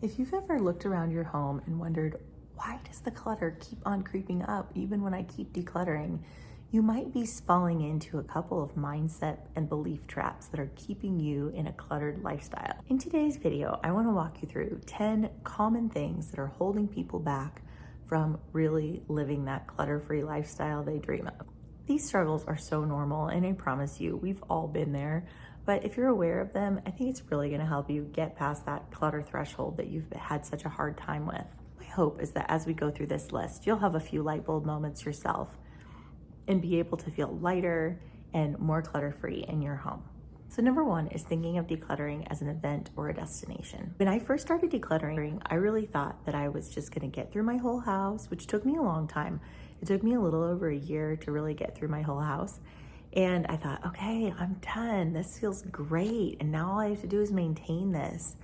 If you've ever looked around your home and wondered, why does the clutter keep on creeping up even when I keep decluttering? You might be falling into a couple of mindset and belief traps that are keeping you in a cluttered lifestyle. In today's video, I want to walk you through 10 common things that are holding people back from really living that clutter-free lifestyle they dream of. These struggles are so normal, and I promise you, we've all been there. But if you're aware of them, I think it's really going to help you get past that clutter threshold that you've had such a hard time with. My hope is that as we go through this list, you'll have a few light bulb moments yourself and be able to feel lighter and more clutter-free in your home. So number one is thinking of decluttering as an event or a destination. When I first started decluttering, I really thought that I was just going to get through my whole house, which took me a long time. It took me a little over a year to really get through my whole house. And I thought, okay, I'm done. This feels great. And now all I have to do is maintain this.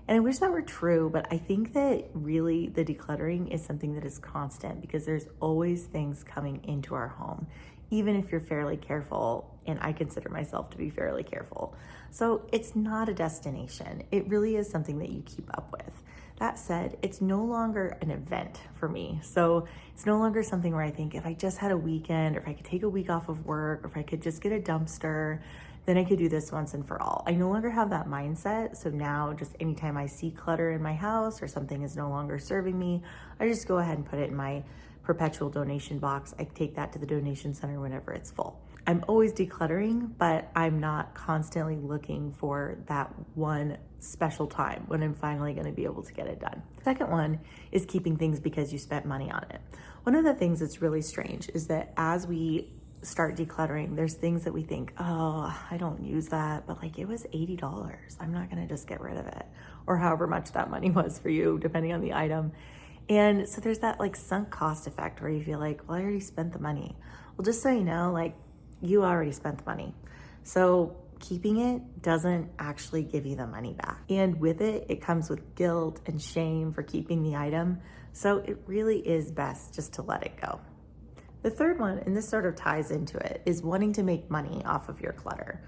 And I wish that were true, but I think that really the decluttering is something that is constant because there's always things coming into our home, even if you're fairly careful, and I consider myself to be fairly careful. So it's not a destination. It really is something that you keep up with. That said, it's no longer an event for me. So it's no longer something where I think if I just had a weekend, or if I could take a week off of work, or if I could just get a dumpster, then I could do this once and for all. I no longer have that mindset. So now just anytime I see clutter in my house or something is no longer serving me, I just go ahead and put it in my perpetual donation box. I take that to the donation center whenever it's full. I'm always decluttering, but I'm not constantly looking for that one special time when I'm finally going to be able to get it done. Second one is keeping things because you spent money on it. One of the things that's really strange is that as we start decluttering, there's things that we think, oh, I don't use that, but like it was $80. I'm not going to just get rid of it, or however much that money was for you, depending on the item. And so there's that like sunk cost effect where you feel like, well, I already spent the money. Well, just so you know, like you already spent the money. So keeping it doesn't actually give you the money back. And with it, it comes with guilt and shame for keeping the item. So it really is best just to let it go. The third one, and this sort of ties into it, is wanting to make money off of your clutter.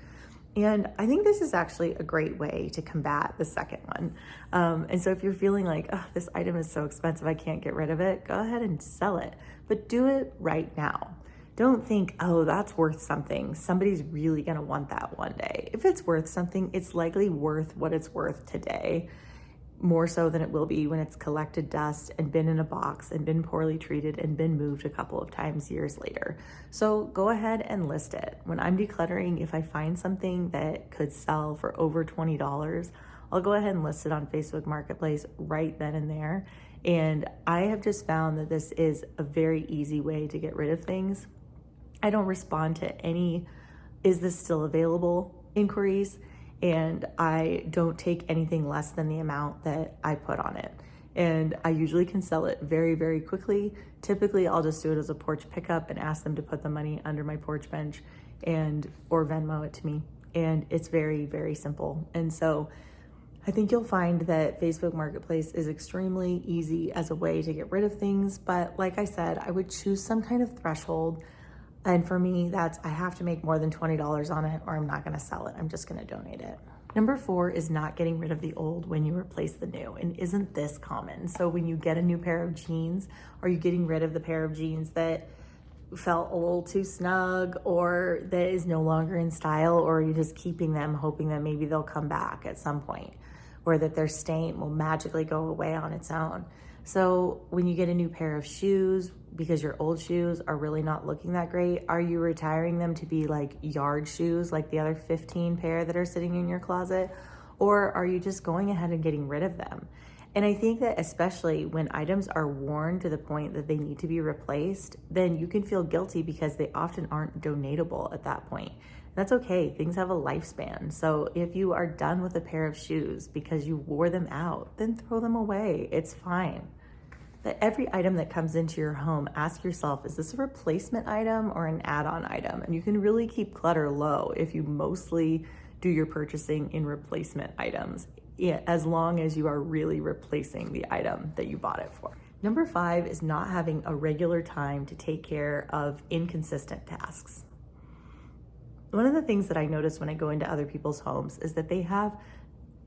And I think this is actually a great way to combat the second one. And so if you're feeling like, oh, this item is so expensive, I can't get rid of it, go ahead and sell it, but do it right now. Don't think, oh, that's worth something. Somebody's really gonna want that one day. If it's worth something, it's likely worth what it's worth today, more so than it will be when it's collected dust and been in a box and been poorly treated and been moved a couple of times years later. So go ahead and list it. When I'm decluttering, if I find something that could sell for over $20, I'll go ahead and list it on Facebook Marketplace right then and there. And I have just found that this is a very easy way to get rid of things. I don't respond to any, is this still available inquiries? And I don't take anything less than the amount that I put on it. And I usually can sell it very, very quickly. Typically, I'll just do it as a porch pickup and ask them to put the money under my porch bench or Venmo it to me. And it's very, very simple. And so I think you'll find that Facebook Marketplace is extremely easy as a way to get rid of things. But like I said, I would choose some kind of threshold. And for me, that's I have to make more than $20 on it or I'm not gonna sell it. I'm just gonna donate it. Number 4 is not getting rid of the old when you replace the new. And isn't this common? So when you get a new pair of jeans, are you getting rid of the pair of jeans that felt a little too snug or that is no longer in style, or are you just keeping them hoping that maybe they'll come back at some point, or that their stain will magically go away on its own? So when you get a new pair of shoes, because your old shoes are really not looking that great, are you retiring them to be like yard shoes, like the other 15 pair that are sitting in your closet? Or are you just going ahead and getting rid of them? And I think that especially when items are worn to the point that they need to be replaced, then you can feel guilty because they often aren't donatable at that point. That's okay, things have a lifespan. So if you are done with a pair of shoes because you wore them out, then throw them away, it's fine. That every item that comes into your home, ask yourself, is this a replacement item or an add-on item? And you can really keep clutter low if you mostly do your purchasing in replacement items, as long as you are really replacing the item that you bought it for. Number 5 is not having a regular time to take care of inconsistent tasks. One of the things that I notice when I go into other people's homes is that they have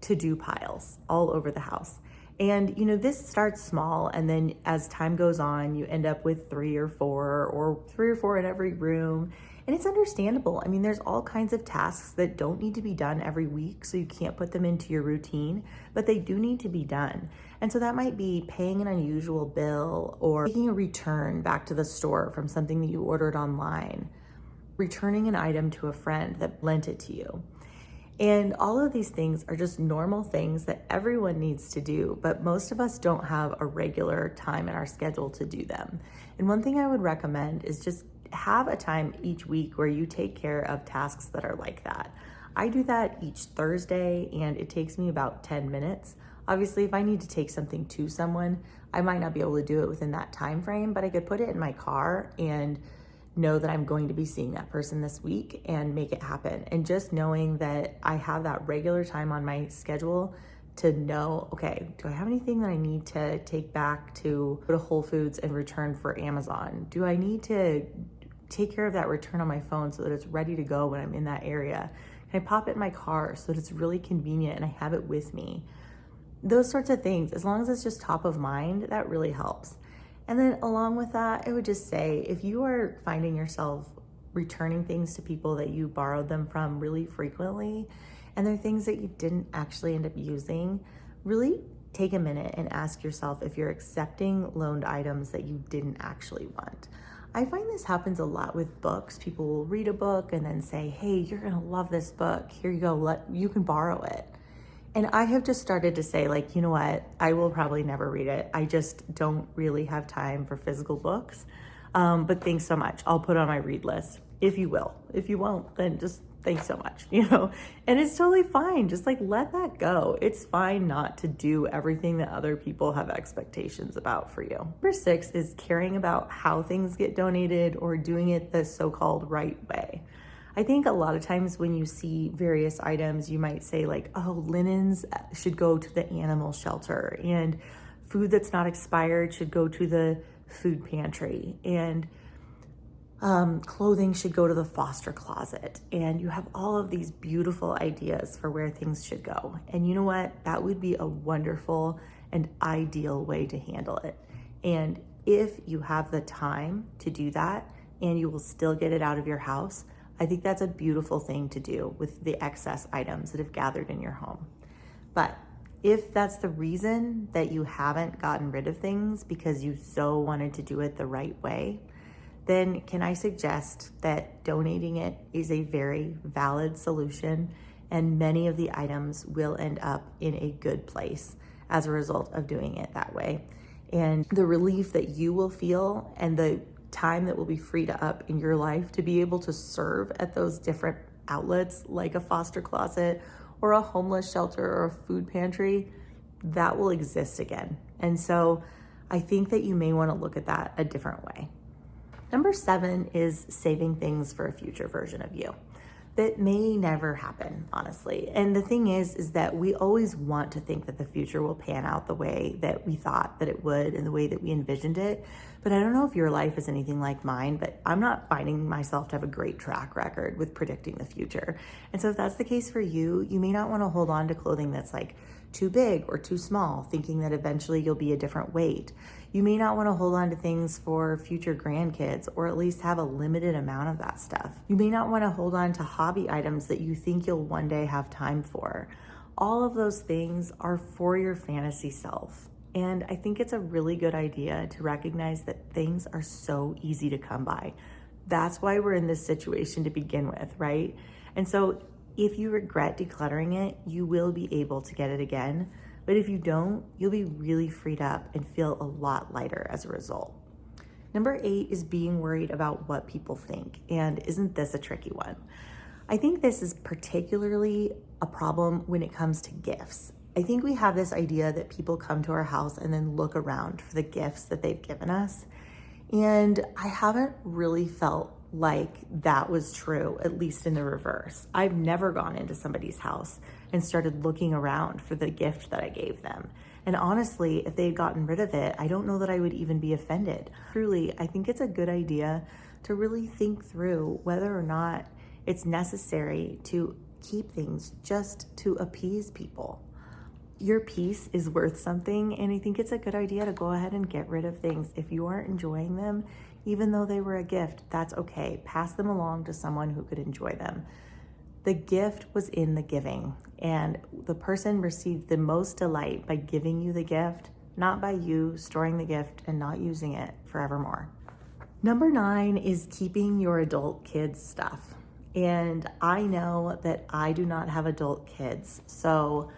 to-do piles all over the house. And this starts small, and then as time goes on, you end up with 3 or 4 in every room. And it's understandable. I mean, there's all kinds of tasks that don't need to be done every week, so you can't put them into your routine, but they do need to be done. And so that might be paying an unusual bill, or making a return back to the store from something that you ordered online, returning an item to a friend that lent it to you. And all of these things are just normal things that everyone needs to do, but most of us don't have a regular time in our schedule to do them. And one thing I would recommend is just have a time each week where you take care of tasks that are like that. I do that each Thursday, and it takes me about 10 minutes. Obviously, if I need to take something to someone, I might not be able to do it within that time frame, but I could put it in my car and know that I'm going to be seeing that person this week and make it happen. And just knowing that I have that regular time on my schedule to know, okay, do I have anything that I need to take back to go to Whole Foods and return for Amazon? Do I need to take care of that return on my phone so that it's ready to go when I'm in that area? Can I pop it in my car so that it's really convenient and I have it with me? Those sorts of things, as long as it's just top of mind, that really helps. And then along with that, I would just say, if you are finding yourself returning things to people that you borrowed them from really frequently, and they're things that you didn't actually end up using, really take a minute and ask yourself if you're accepting loaned items that you didn't actually want. I find this happens a lot with books. People will read a book and then say, hey, you're gonna love this book. Here you go, you can borrow it. And I have just started to say, like, you know what? I will probably never read it. I just don't really have time for physical books. But thanks so much. I'll put it on my read list, if you will. If you won't, then just thanks so much, And it's totally fine. Just like let that go. It's fine not to do everything that other people have expectations about for you. Number 6 is caring about how things get donated or doing it the so-called right way. I think a lot of times when you see various items, you might say like, oh, linens should go to the animal shelter, and food that's not expired should go to the food pantry, and clothing should go to the foster closet. And you have all of these beautiful ideas for where things should go. And you know what? That would be a wonderful and ideal way to handle it. And if you have the time to do that and you will still get it out of your house, I think that's a beautiful thing to do with the excess items that have gathered in your home. But if that's the reason that you haven't gotten rid of things because you so wanted to do it the right way, then can I suggest that donating it is a very valid solution, and many of the items will end up in a good place as a result of doing it that way. And the relief that you will feel and the time that will be freed up in your life to be able to serve at those different outlets like a foster closet or a homeless shelter or a food pantry, that will exist again. And so I think that you may want to look at that a different way. Number 7 is saving things for a future version of you that may never happen, honestly. And the thing is that we always want to think that the future will pan out the way that we thought that it would and the way that we envisioned it. But I don't know if your life is anything like mine, but I'm not finding myself to have a great track record with predicting the future. And so if that's the case for you, you may not want to hold on to clothing that's like too big or too small, thinking that eventually you'll be a different weight. You may not want to hold on to things for future grandkids, or at least have a limited amount of that stuff. You may not want to hold on to hobby items that you think you'll one day have time for. All of those things are for your fantasy self. And I think it's a really good idea to recognize that things are so easy to come by. That's why we're in this situation to begin with, right? And so if you regret decluttering it, you will be able to get it again. But if you don't, you'll be really freed up and feel a lot lighter as a result. Number 8 is being worried about what people think. And isn't this a tricky one? I think this is particularly a problem when it comes to gifts. I think we have this idea that people come to our house and then look around for the gifts that they've given us. And I haven't really felt like that was true, at least in the reverse. I've never gone into somebody's house and started looking around for the gift that I gave them. And honestly, if they had gotten rid of it, I don't know that I would even be offended. Truly, I think it's a good idea to really think through whether or not it's necessary to keep things just to appease people. Your peace is worth something, and I think it's a good idea to go ahead and get rid of things. If you aren't enjoying them, even though they were a gift, that's okay. Pass them along to someone who could enjoy them. The gift was in the giving, and the person received the most delight by giving you the gift, not by you storing the gift and not using it forevermore. Number 9 is keeping your adult kids' stuff. And I know that I do not have adult kids, so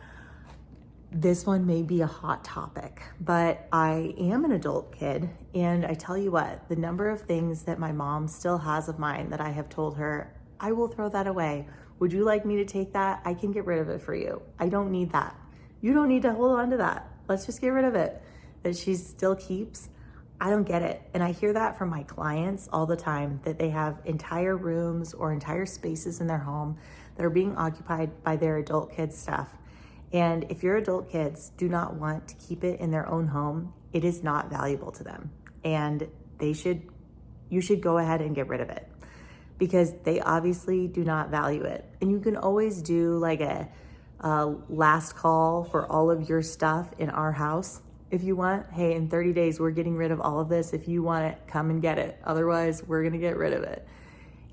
this one may be a hot topic, but I am an adult kid, and I tell you what, the number of things that my mom still has of mine that I have told her, I will throw that away. Would you like me to take that? I can get rid of it for you. I don't need that. You don't need to hold on to that. Let's just get rid of it. That she still keeps. I don't get it. And I hear that from my clients all the time, that they have entire rooms or entire spaces in their home that are being occupied by their adult kids' stuff. And if your adult kids do not want to keep it in their own home, it is not valuable to them. And you should go ahead and get rid of it, because they obviously do not value it. And you can always do like a last call for all of your stuff in our house. If you want, hey, in 30 days, we're getting rid of all of this. If you want it, come and get it. Otherwise, we're gonna get rid of it.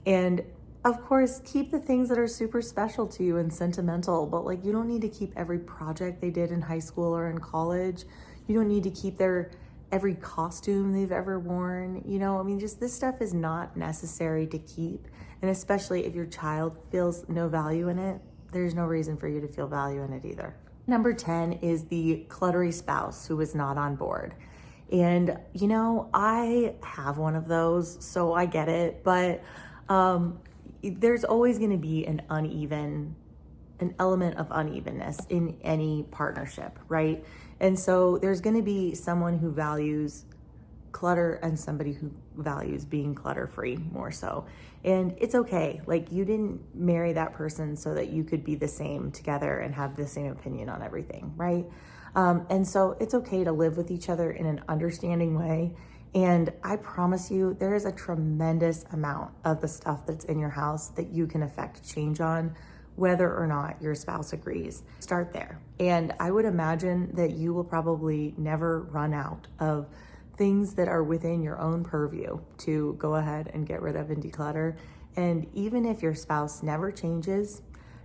And of course, keep the things that are super special to you and sentimental, but like, you don't need to keep every project they did in high school or in college. You don't need to keep every costume they've ever worn. You know, I mean, just this stuff is not necessary to keep. And especially if your child feels no value in it, there's no reason for you to feel value in it either. Number 10 is the cluttery spouse who is not on board. And, you know, I have one of those, so I get it, but there's always going to be an element of unevenness in any partnership, right? And so there's going to be someone who values clutter and somebody who values being clutter-free more so. And it's okay. Like, you didn't marry that person so that you could be the same together and have the same opinion on everything, right? And so it's okay to live with each other in an understanding way. And I promise you, there is a tremendous amount of the stuff that's in your house that you can affect change on, whether or not your spouse agrees. Start there. And I would imagine that you will probably never run out of things that are within your own purview to go ahead and get rid of and declutter. And even if your spouse never changes,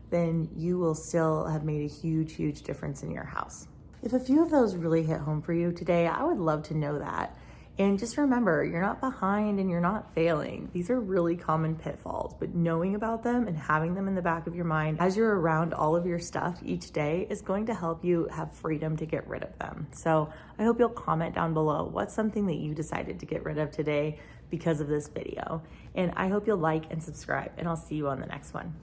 then you will still have made a huge, huge difference in your house. If a few of those really hit home for you today, I would love to know that. And just remember, you're not behind and you're not failing. These are really common pitfalls, but knowing about them and having them in the back of your mind as you're around all of your stuff each day is going to help you have freedom to get rid of them. So I hope you'll comment down below what's something that you decided to get rid of today because of this video. And I hope you'll like and subscribe, and I'll see you on the next one.